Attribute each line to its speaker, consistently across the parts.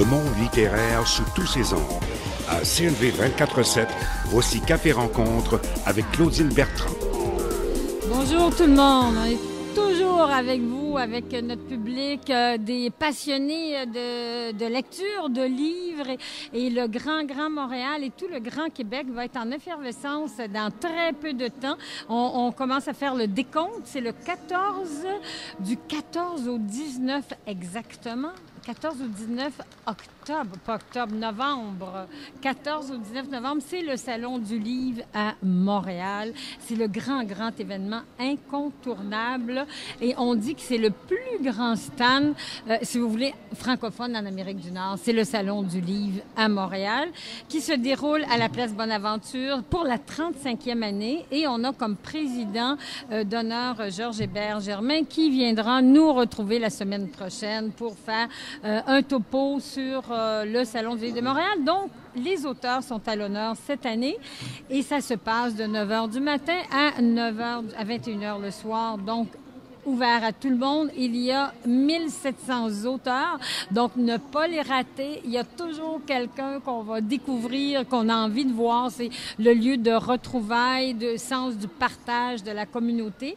Speaker 1: Le monde littéraire sous tous ses angles. À CNV 24/7, voici Café Rencontre avec Claudine Bertrand.
Speaker 2: Bonjour tout le monde, on est toujours avec vous, avec notre public, des passionnés de lecture, de livres et le Grand Montréal et tout le Grand Québec va être en effervescence dans très peu de temps. On commence à faire le décompte, c'est le 14, du 14 au 19 exactement. 14 au 19 octobre, pas octobre, novembre. 14 au 19 novembre, c'est le Salon du Livre à Montréal. C'est le grand événement incontournable. Et on dit que c'est le plus grand stand, si vous voulez, francophone en Amérique du Nord. C'est le Salon du Livre à Montréal qui se déroule à la place Bonaventure pour la 35e année. Et on a comme président d'honneur Georges Hébert-Germain qui viendra nous retrouver la semaine prochaine pour faire un topo sur le Salon du Livre de Montréal. Donc, les auteurs sont à l'honneur cette année et ça se passe de 9 h du matin à 21 h le soir. Donc, ouvert à tout le monde. Il y a 1700 auteurs, donc ne pas les rater. Il y a toujours quelqu'un qu'on va découvrir, qu'on a envie de voir. C'est le lieu de retrouvailles, de sens du partage de la communauté.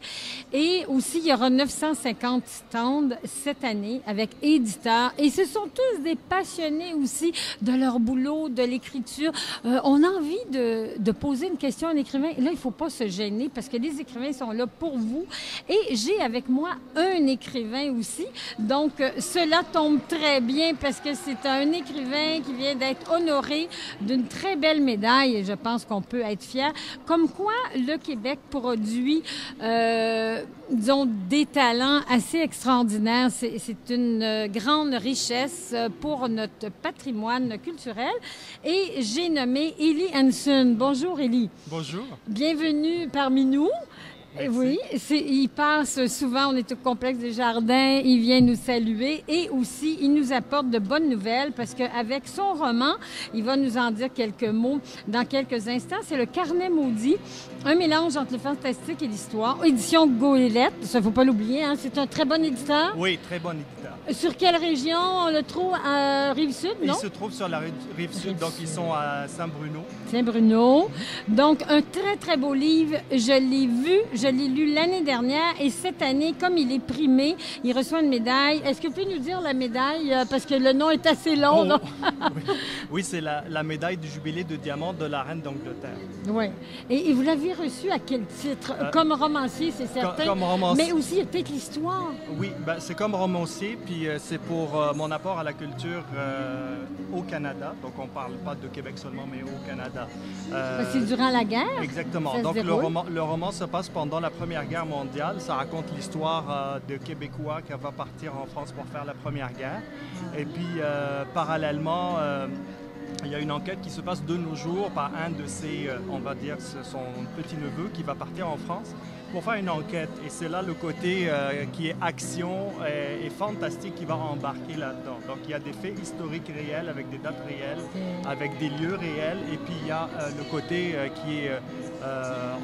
Speaker 2: Et aussi, il y aura 950 stands cette année avec éditeurs. Et ce sont tous des passionnés aussi de leur boulot, de l'écriture. On a envie de poser une question à un écrivain. Là, il ne faut pas se gêner parce que les écrivains sont là pour vous. Et j'ai avec moi un écrivain aussi. Donc, cela tombe très bien parce que c'est un écrivain qui vient d'être honoré d'une très belle médaille et je pense qu'on peut être fier. Comme quoi, le Québec produit, disons, des talents assez extraordinaires. C'est une grande richesse pour notre patrimoine culturel. Et j'ai nommé Élie Hanson. Bonjour, Élie.
Speaker 3: Bonjour.
Speaker 2: Bienvenue parmi nous.
Speaker 3: Merci.
Speaker 2: Oui, il passe souvent, on est au Complexe des Jardins, il vient nous saluer et aussi il nous apporte de bonnes nouvelles parce qu'avec son roman, il va nous en dire quelques mots dans quelques instants. C'est Le Carnet maudit, un mélange entre le fantastique et l'histoire. Édition Goélette, ça ne faut pas l'oublier, hein? C'est un très bon éditeur.
Speaker 3: Oui, très bon éditeur.
Speaker 2: Sur quelle région on le trouve? À Rive-Sud, non?
Speaker 3: Il se trouve sur la Rive-Sud, donc ils sont à Saint-Bruno.
Speaker 2: Saint-Bruno. Donc, un très beau livre. Je l'ai vu, je l'ai lu l'année dernière et cette année, comme il est primé, il reçoit une médaille. Est-ce que vous pouvez nous dire la médaille? Parce que le nom est assez long.
Speaker 3: Oh. Oui, c'est la médaille du jubilé de diamant de la reine d'Angleterre.
Speaker 2: Oui. Et vous l'avez reçu à quel titre? Comme romancier, c'est certain.
Speaker 3: Comme romancier.
Speaker 2: Mais aussi, il y a peut-être l'histoire.
Speaker 3: Oui, ben, c'est comme romancier, puis c'est pour mon apport à la culture au Canada. Donc, on ne parle pas de Québec seulement, mais au Canada.
Speaker 2: C'est durant la guerre?
Speaker 3: Exactement. Donc, le roman se passe pendant la Première Guerre mondiale. Ça raconte l'histoire de Québécois qui va partir en France pour faire la Première Guerre. Et puis, parallèlement, il y a une enquête qui se passe de nos jours par un de ses, on va dire, son petit-neveu qui va partir en France pour faire une enquête. Et c'est là le côté qui est action et fantastique qui va embarquer là-dedans. Donc, il y a des faits historiques réels avec des dates réelles, avec des lieux réels. Et puis, il y a le côté qui est,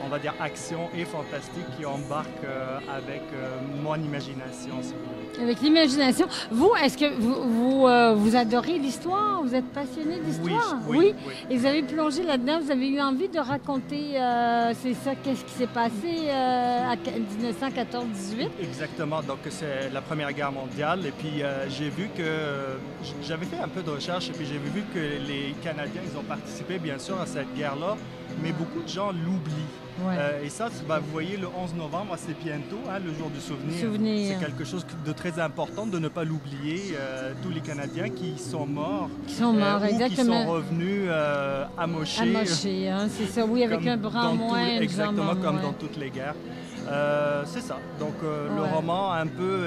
Speaker 3: on va dire, action et fantastique qui embarque avec mon imagination, si vous voulez.
Speaker 2: Avec l'imagination. Vous, est-ce que vous adorez l'histoire? Vous êtes passionné d'histoire?
Speaker 3: Oui.
Speaker 2: Et vous avez plongé là-dedans, vous avez eu envie de raconter, c'est ça, qu'est-ce qui s'est passé à 1914-18?
Speaker 3: Exactement. Donc, c'est la Première Guerre mondiale. Et puis, j'ai vu que... j'avais fait un peu de recherche et puis j'ai vu que les Canadiens, ils ont participé, bien sûr, à cette guerre-là, mais beaucoup de gens l'oublient.
Speaker 2: Ouais.
Speaker 3: Et ça, vous voyez, le 11 novembre, c'est bientôt, hein, le jour du souvenir. C'est quelque chose de très important de ne pas l'oublier. Tous les Canadiens qui sont morts.
Speaker 2: Qui sont morts,
Speaker 3: ou
Speaker 2: exactement.
Speaker 3: qui sont revenus amochés.
Speaker 2: Amochés, hein, c'est ça, oui, avec un bras moins.
Speaker 3: Exactement, comme dans toutes les guerres. C'est ça. Donc, le roman, un peu,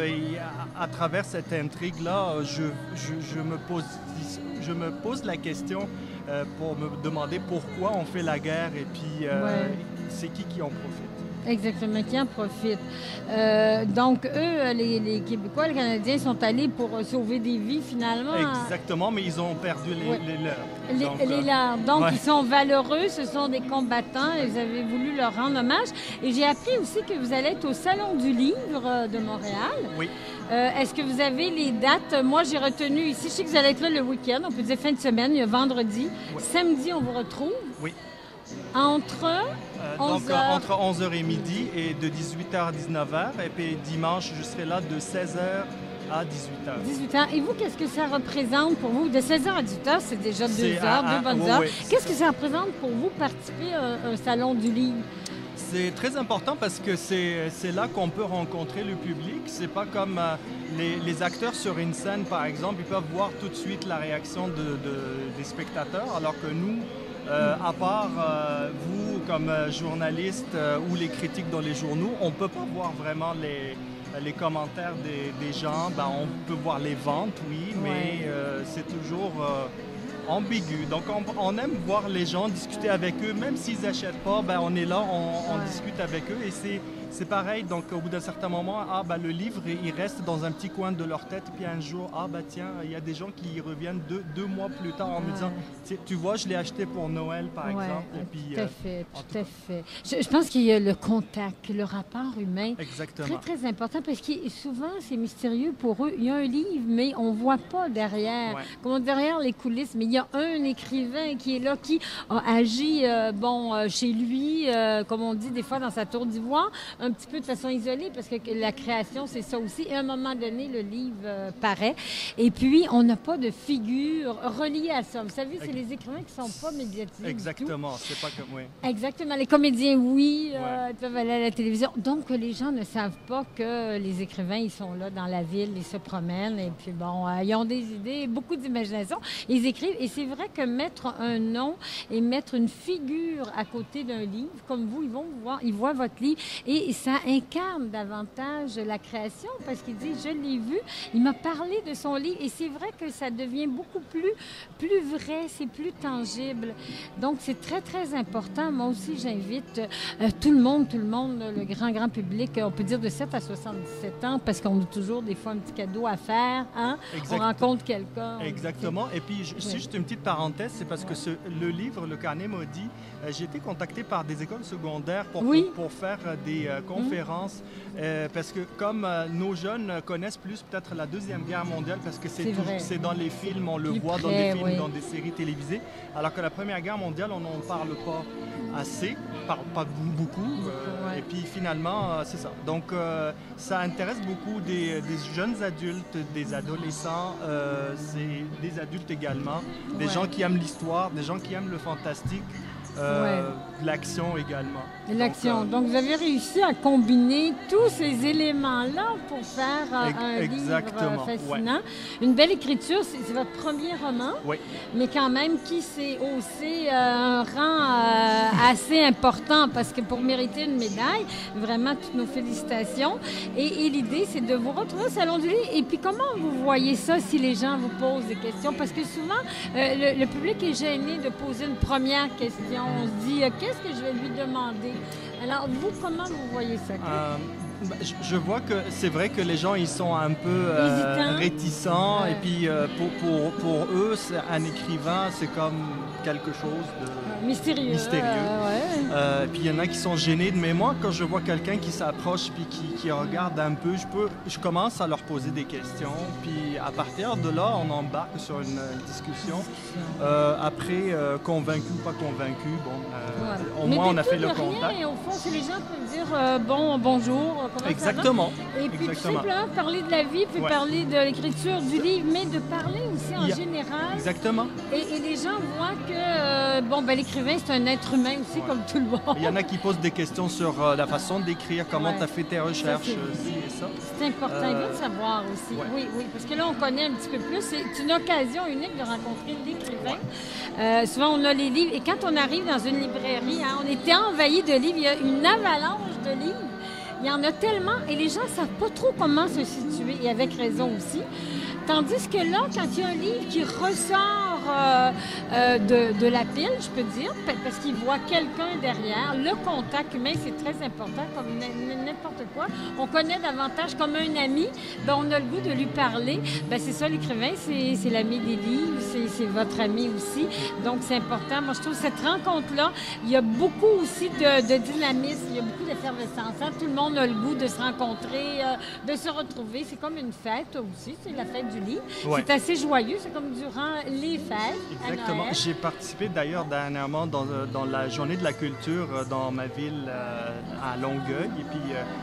Speaker 3: à travers cette intrigue-là, je me pose la question pour me demander pourquoi on fait la guerre et puis c'est qui en profite.
Speaker 2: Exactement, qui en profitent. Donc, eux, les Québécois, les Canadiens, sont allés pour sauver des vies, finalement.
Speaker 3: Exactement, mais ils ont perdu les leurs.
Speaker 2: Les leurs. Donc,
Speaker 3: ouais.
Speaker 2: Ils sont valeureux, ce sont des combattants, et vous avez voulu leur rendre hommage. Et j'ai appris aussi que vous allez être au Salon du Livre de Montréal.
Speaker 3: Oui.
Speaker 2: Est-ce que vous avez les dates? Moi, j'ai retenu ici, je sais que vous allez être là le week-end, on peut dire fin de semaine, il y a vendredi.
Speaker 3: Oui.
Speaker 2: Samedi, on vous retrouve.
Speaker 3: Oui.
Speaker 2: Entre 11h.
Speaker 3: Entre 11h et midi et de 18h à 19h. Et puis dimanche, je serai là de 16h à 18h.
Speaker 2: 18h. Et vous, qu'est-ce que ça représente pour vous? De 16h à 18h, c'est déjà 2 heures, deux bonnes heures.
Speaker 3: Oui,
Speaker 2: qu'est-ce que ça représente pour vous participer à un salon du livre?
Speaker 3: C'est très important parce que c'est là qu'on peut rencontrer le public. C'est pas comme les acteurs sur une scène, par exemple, ils peuvent voir tout de suite la réaction des spectateurs, alors que nous, à part vous comme journaliste ou les critiques dans les journaux, on ne peut pas voir vraiment les commentaires des gens. Ben, on peut voir les ventes, oui, mais c'est toujours ambigu. Donc on aime voir les gens, discuter avec eux, même s'ils n'achètent pas, ben, on est là, on discute avec eux et c'est pareil. Donc au bout d'un certain moment, le livre, il reste dans un petit coin de leur tête. Puis un jour, tiens, il y a des gens qui reviennent deux mois plus tard en me disant, tu vois, je l'ai acheté pour Noël, par exemple. Et puis,
Speaker 2: tout à fait. Je pense qu'il y a le contact, le rapport humain.
Speaker 3: Exactement.
Speaker 2: Très, très important parce que souvent, c'est mystérieux pour eux. Il y a un livre, mais on ne voit pas derrière. Comme derrière les coulisses, mais il y a un écrivain qui est là, qui a agi chez lui, comme on dit des fois dans sa tour d'ivoire, un petit peu de façon isolée, parce que la création, c'est ça aussi. Et à un moment donné, le livre paraît. Et puis, on n'a pas de figure reliée à ça. Vous savez, c'est les écrivains qui ne sont pas médiatisés.
Speaker 3: Exactement, c'est pas comme... Oui.
Speaker 2: Exactement. Les comédiens, oui, ils peuvent aller à la télévision. Donc, les gens ne savent pas que les écrivains, ils sont là dans la ville, ils se promènent, et puis ils ont des idées, beaucoup d'imagination. Ils écrivent. Et c'est vrai que mettre un nom et mettre une figure à côté d'un livre, comme vous, ils voient votre livre, et ça incarne davantage la création, parce qu'il dit, je l'ai vu, il m'a parlé de son livre, et c'est vrai que ça devient beaucoup plus vrai, c'est plus tangible. Donc, c'est très, très important. Moi aussi, j'invite tout le monde, le grand public, on peut dire de 7 à 77 ans, parce qu'on a toujours des fois un petit cadeau à faire, hein? On rencontre quelqu'un.
Speaker 3: Exactement. Et puis, juste une petite parenthèse, c'est parce que le livre, Le Carnet maudit, j'ai été contacté par des écoles secondaires pour faire des conférences, parce que comme nos jeunes connaissent plus peut-être la Deuxième Guerre mondiale, parce que c'est dans les films, on le voit dans des films, dans des séries télévisées, alors que la Première Guerre mondiale, on n'en parle pas assez, pas beaucoup, et puis finalement, c'est ça. Donc, ça intéresse beaucoup des jeunes adultes, des adolescents, c'est des adultes également, des gens qui aiment l'histoire, des gens qui aiment le fantastique. L'action également.
Speaker 2: L'action. Donc, vous avez réussi à combiner tous ces éléments-là pour faire un livre fascinant. Une belle écriture, c'est votre premier roman, mais quand même qui s'est haussé un rang assez important, parce que pour mériter une médaille, vraiment toutes nos félicitations. Et l'idée, c'est de vous retrouver au Salon du Livre. Et puis, comment vous voyez ça si les gens vous posent des questions? Parce que souvent, le public est gêné de poser une première question. On se dit, qu'est-ce que je vais lui demander? Alors, vous, comment vous voyez ça?
Speaker 3: Je vois que c'est vrai que les gens, ils sont un peu réticents. Et puis, pour eux, un écrivain, c'est comme quelque chose de
Speaker 2: mystérieux.
Speaker 3: Puis, il y en a qui sont gênés. Mais moi, quand je vois quelqu'un qui s'approche puis qui regarde un peu, je commence à leur poser des questions. Puis, à partir de là, on embarque sur une discussion. Après, convaincu ou pas convaincu, au moins, on a fait le contact.
Speaker 2: Et au fond, si les gens peuvent dire bonjour,
Speaker 3: exactement.
Speaker 2: Et puis tout simplement parler de la vie, puis parler de l'écriture du livre, mais de parler aussi en général.
Speaker 3: Exactement.
Speaker 2: Et les gens voient que l'écrivain, c'est un être humain aussi, comme tout le monde.
Speaker 3: Il y en a qui posent des questions sur la façon d'écrire, comment tu as fait tes recherches, ça.
Speaker 2: C'est important, il faut le savoir aussi. Oui, parce que là, on connaît un petit peu plus. C'est une occasion unique de rencontrer l'écrivain. Souvent, on a les livres, et quand on arrive dans une librairie, on était envahi de livres, il y a une avalanche de livres. Il y en a tellement, et les gens ne savent pas trop comment se situer, et avec raison aussi. Tandis que là, quand il y a un livre qui ressort de la pile, je peux dire, parce qu'il voit quelqu'un derrière. Le contact humain, c'est très important, comme n'importe quoi. On connaît davantage comme un ami, ben, on a le goût de lui parler. Ben, c'est ça, l'écrivain, c'est l'ami des livres, c'est votre ami aussi. Donc, c'est important. Moi, je trouve cette rencontre-là, il y a beaucoup aussi de dynamisme, il y a beaucoup d'effervescence. Hein? Tout le monde a le goût de se rencontrer, de se retrouver. C'est comme une fête aussi, c'est la fête du livre. Ouais. C'est assez joyeux, c'est comme durant les fêtes.
Speaker 3: Exactement. J'ai participé d'ailleurs dernièrement dans la journée de la culture dans ma ville à Longueuil. Et puis,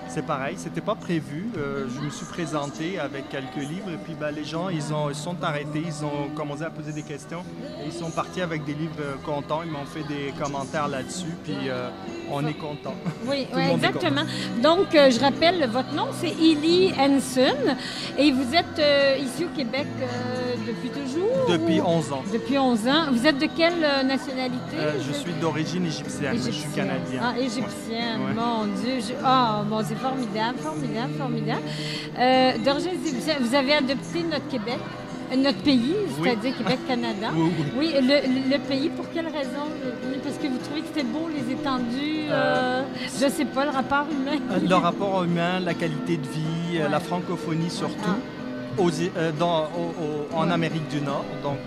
Speaker 3: c'est pareil, c'était pas prévu. Je me suis présenté avec quelques livres et puis ben, les gens, ils sont arrêtés, ils ont commencé à poser des questions et ils sont partis avec des livres contents. Ils m'ont fait des commentaires là-dessus, puis on est content.
Speaker 2: Oui, exactement. Donc, je rappelle, votre nom, c'est Illy Henson et vous êtes ici au Québec depuis toujours?
Speaker 3: Depuis 11 ans.
Speaker 2: Depuis 11 ans. Vous êtes de quelle nationalité?
Speaker 3: Je suis d'origine égyptienne. Je suis canadien.
Speaker 2: Ah, égyptienne, ouais. Mon Dieu. Bon, c'est formidable, formidable, formidable. D'origine égyptienne, vous avez adopté notre Québec? Notre pays, c'est-à-dire Québec-Canada. Oui, le pays, pour quelle raison? Parce que vous trouvez que c'était beau, les étendues, je ne sais pas, le rapport humain?
Speaker 3: Le rapport humain, la qualité de vie, la francophonie surtout. En Amérique du Nord. Donc,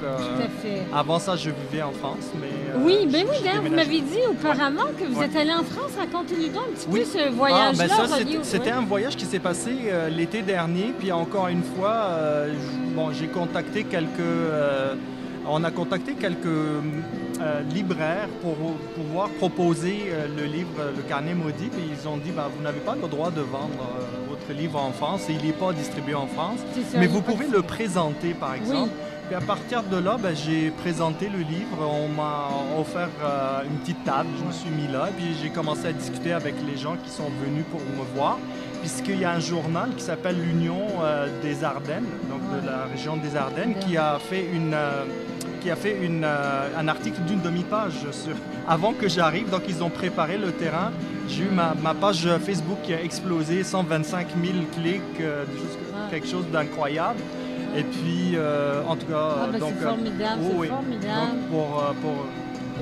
Speaker 3: avant ça, je vivais en France. Mais,
Speaker 2: oui, bien oui, d'ailleurs, vous m'avez dit auparavant que vous êtes allé en France. Racontez-nous donc un petit peu ce voyage-là.
Speaker 3: C'était un voyage qui s'est passé l'été dernier. Puis encore une fois, j'ai contacté on a contacté quelques libraires pour pouvoir proposer le livre Le Carnet maudit. Puis ils ont dit, vous n'avez pas le droit de vendre votre livre en France et il n'est pas distribué en France. Ça, mais vous pouvez le présenter, par exemple. Oui. Puis à partir de là, j'ai présenté le livre. On m'a offert une petite table. Je me suis mis là. Et puis j'ai commencé à discuter avec les gens qui sont venus pour me voir. Puisqu'il y a un journal qui s'appelle l'Union des Ardennes, donc de la région des Ardennes, qui a fait un article d'une demi-page avant que j'arrive. Donc, ils ont préparé le terrain. J'ai eu ma page Facebook qui a explosé, 125 000 clics, quelque chose d'incroyable. Et puis, en tout cas...
Speaker 2: c'est formidable, c'est formidable.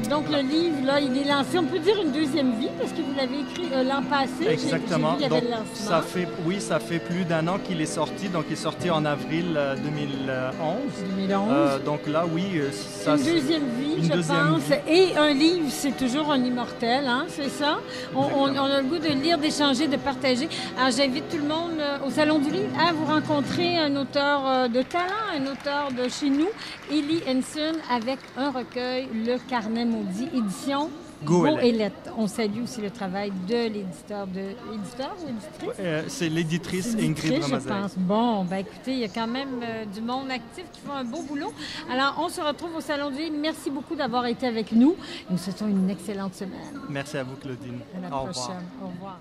Speaker 3: Donc,
Speaker 2: le livre, là, il est lancé, on peut dire une deuxième vie, parce que vous l'avez écrit l'an passé.
Speaker 3: Exactement.
Speaker 2: J'ai vu, il y avait le lancement.
Speaker 3: Ça fait plus d'un an qu'il est sorti. Donc, il est sorti en avril 2011. Donc là, oui, ça...
Speaker 2: Une deuxième vie, je pense. Et un livre, c'est toujours un immortel, hein, c'est ça? On a le goût de lire, d'échanger, de partager. Alors, j'invite tout le monde au Salon du Livre à vous rencontrer un auteur de talent, un auteur de chez nous, Illy Henson, avec un recueil, Le Carnet maudit, édition Goélette. On salue aussi le travail de l'éditeur ou éditrice?
Speaker 3: C'est l'éditrice Ingrid Ramazel.
Speaker 2: Je pense. Bon, écoutez, il y a quand même du monde actif qui font un beau boulot. Alors, on se retrouve au Salon du Livre. Merci beaucoup d'avoir été avec nous. Nous souhaitons une excellente semaine.
Speaker 3: Merci à vous, Claudine.
Speaker 2: À la prochaine. Au revoir.